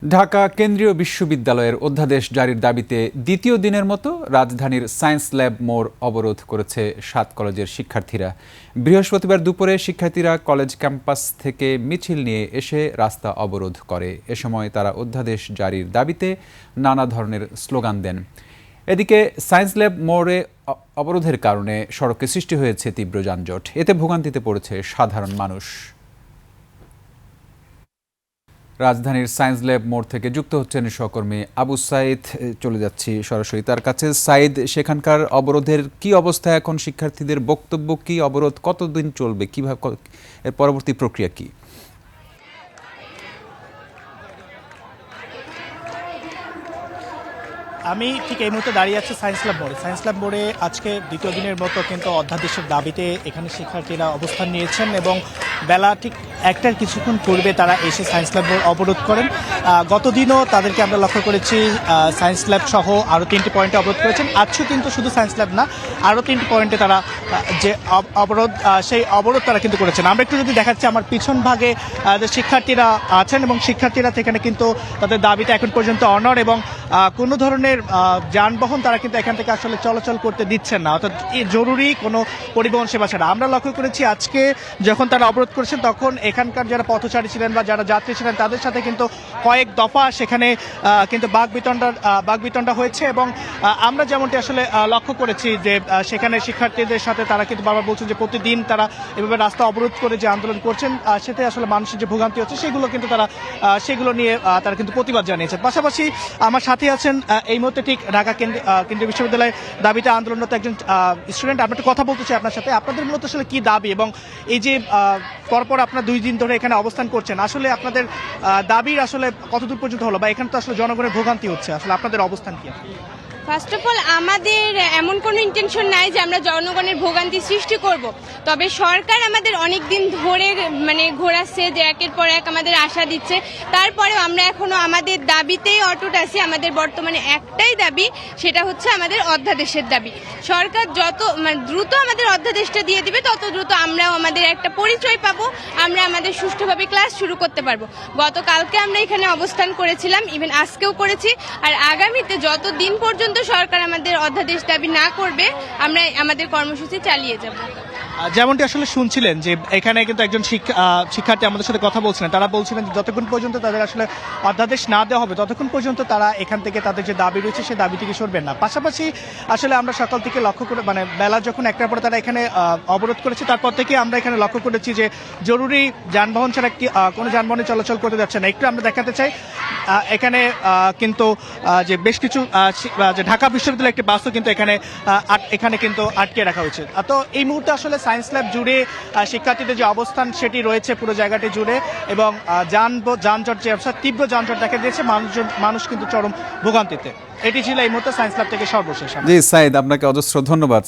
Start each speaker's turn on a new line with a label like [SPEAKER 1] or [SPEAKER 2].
[SPEAKER 1] ঢাকা কেন্দ্রীয় বিশ্ববিদ্যালয়ের অধ্যাদেশ জারির দাবিতে দ্বিতীয় দিনের মতো রাজধানীর সায়েন্স ল্যাব মোড় অবরোধ করেছে ৭ কলেজের শিক্ষার্থীরা। বৃহস্পতিবার দুপুরে শিক্ষার্থীরা কলেজ ক্যাম্পাস থেকে মিছিল নিয়ে এসে রাস্তা অবরোধ করে। এ সময় তারা অধ্যাদেশ জারির দাবিতে নানা ধরনের স্লোগান দেন। এদিকে সায়েন্স ল্যাব মোড়ে অবরোধের কারণে সড়কে সৃষ্টি হয়েছে তীব্র যানজট। এতে ভোগান্তিতে পড়েছে সাধারণ মানুষ। রাজধানীর সায়েন্স ল্যাব মোড় থেকে যুক্ত হচ্ছেন সহকর্মী আবু সাইদ। চলে যাচ্ছি সরাসরি তার কাছে। সাইদ, সেখানকার অবরোধের কি অবস্থা এখন? শিক্ষার্থীদের বক্তব্য কি? অবরোধ কতদিন চলবে? কিভাবে এর পরবর্তী প্রক্রিয়া কি?
[SPEAKER 2] আমি ঠিক এই মুহূর্তে দাঁড়িয়ে আছি সায়েন্স ল্যাব মোড়ে। সায়েন্স ল্যাব মোড়ে আজকে দ্বিতীয় দিনের মতো কিন্তু অধ্যাদেশের দাবিতে এখানে শিক্ষার্থীরা অবস্থান নিয়েছেন এবং বেলা ঠিক একটার কিছুক্ষণ পূর্বে তারা এসে সায়েন্স ল্যাব মোড় অবরোধ করেন। গত দিনও তাদেরকে আমরা লক্ষ্য করেছি সায়েন্স ল্যাব সহ আরও 3টি পয়েন্টে অবরোধ করেছেন। আজও কিন্তু শুধু সায়েন্স ল্যাব না, আরও 3টি পয়েন্টে তারা যে অবরোধ সেই অবরোধ তারা কিন্তু করেছেন। আমরা একটু যদি দেখাচ্ছি, আমার পিছন ভাগে যে শিক্ষার্থীরা আছেন এবং শিক্ষার্থীরা সেখানে কিন্তু তাদের দাবিতে এখন পর্যন্ত অনড় এবং কোনো ধরনের যানবাহন তারা কিন্তু এখান থেকে আসলে চলাচল করতে দিচ্ছেন না, অর্থাৎ জরুরি কোনো পরিবহন সেবা ছাড়া। আমরা লক্ষ্য করেছি আজকে যখন তারা অবরোধ করেছেন তখন এখানকার যারা পথচারী ছিলেন বা যারা যাত্রী ছিলেন তাদের সাথে কিন্তু কয়েক দফা সেখানে কিন্তু বাকবিতণ্ডা হয়েছে এবং আমরা যেমনটি আসলে লক্ষ্য করেছি যে সেখানে শিক্ষার্থীদের সাথে তারা কিন্তু বারবার বলছেন যে প্রতিদিন তারা এভাবে রাস্তা অবরোধ করে যে আন্দোলন করছেন সেটাই আসলে মানুষের যে ভোগান্তি হচ্ছে সেগুলো কিন্তু তারা সেগুলো নিয়ে তারা কিন্তু প্রতিবাদ জানিয়েছেন। পাশাপাশি আমার সাথে আছেন এই মুহূর্তে ঠিক ঢাকা কেন্দ্রীয় বিশ্ববিদ্যালয়ের দাবিতে আন্দোলনরত একজন স্টুডেন্ট। আমরা একটু কথা বলতে চাই আপনার সাথে। আপনাদের মূলত আসলে কি দাবি এবং এই যে পরপর আপনারা 2 দিন ধরে এখানে অবস্থান করছেন, আসলে আপনাদের দাবির আসলে কতদূর পর্যন্ত হলো বা এখানে তো আসলে জনগণের ভোগান্তি হচ্ছে, আসলে আপনাদের অবস্থান কি?
[SPEAKER 3] ফার্স্ট অফ অল, আমাদের এমন কোনো ইন্টেনশন নাই যে আমরা জনগণের ভোগান্তি সৃষ্টি করব। তবে সরকার আমাদের অনেক দিন ধরে ঘোরাচ্ছে, যে একের পর এক আমাদের আশা দিচ্ছে। তারপরেও আমরা এখনো আমাদের দাবিতেই অটুট আছি। আমাদের বর্তমানে একটাই দাবি, সেটা হচ্ছে আমাদের অধ্যাদেশের দাবি। সরকার যত দ্রুত আমাদের অধ্যাদেশটা দিয়ে দিবে তত দ্রুত আমরাও আমাদের একটা পরিচয় পাবো, আমরা আমাদের সুষ্ঠুভাবে ক্লাস শুরু করতে পারবো। গতকালকে আমরা এখানে অবস্থান করেছিলাম, ইভেন আজকেও করেছি। আর আগামীতে যত দিন পর্যন্ত সরকার আমাদের অধ্যাদেশ দাবি না করবে আমরা আমাদের কর্মসূচি চালিয়ে যাব।
[SPEAKER 2] যেমনটি আসলে শুনছিলেন যে এখানে কিন্তু একজন শিক্ষার্থী আমাদের সাথে কথা বলছিলেন, তারা বলছিলেন যে যতক্ষণ পর্যন্ত তাদের আসলে অধ্যাদেশ না দেওয়া হবে ততক্ষণ পর্যন্ত তারা এখান থেকে তাদের যে দাবি রয়েছে সেই দাবি থেকে সরবেন না। পাশাপাশি আসলে আমরা সকাল থেকে লক্ষ্য করে বেলা যখন একটার পরে তারা এখানে অবরোধ করেছে তারপর থেকে আমরা এখানে লক্ষ্য করেছি যে জরুরি যানবাহন ছাড়া কোনো যানবাহনে চলাচল করতে যাচ্ছে না। একটু আমরা দেখাতে চাই, এখানে কিন্তু যে বেশ কিছু যে ঢাকা বিশ্ববিদ্যালয়ের একটি বাসও কিন্তু এখানে কিন্তু আটকে রাখা হয়েছে। তো এই মুহূর্তে আসলে সায়েন্স ল্যাব জুড়ে শিক্ষার্থীদের যে অবস্থান সেটি রয়েছে পুরো জায়গাটি জুড়ে এবং যানজট যে তীব্র যানজট দেখা দিয়েছে, মানুষ কিন্তু চরম ভোগান্তিতে। এটি ছিল এই মুহূর্তে সায়েন্স ল্যাব থেকে সর্বশেষ।
[SPEAKER 1] জি সাইদ, আপনাকে অজস্র ধন্যবাদ।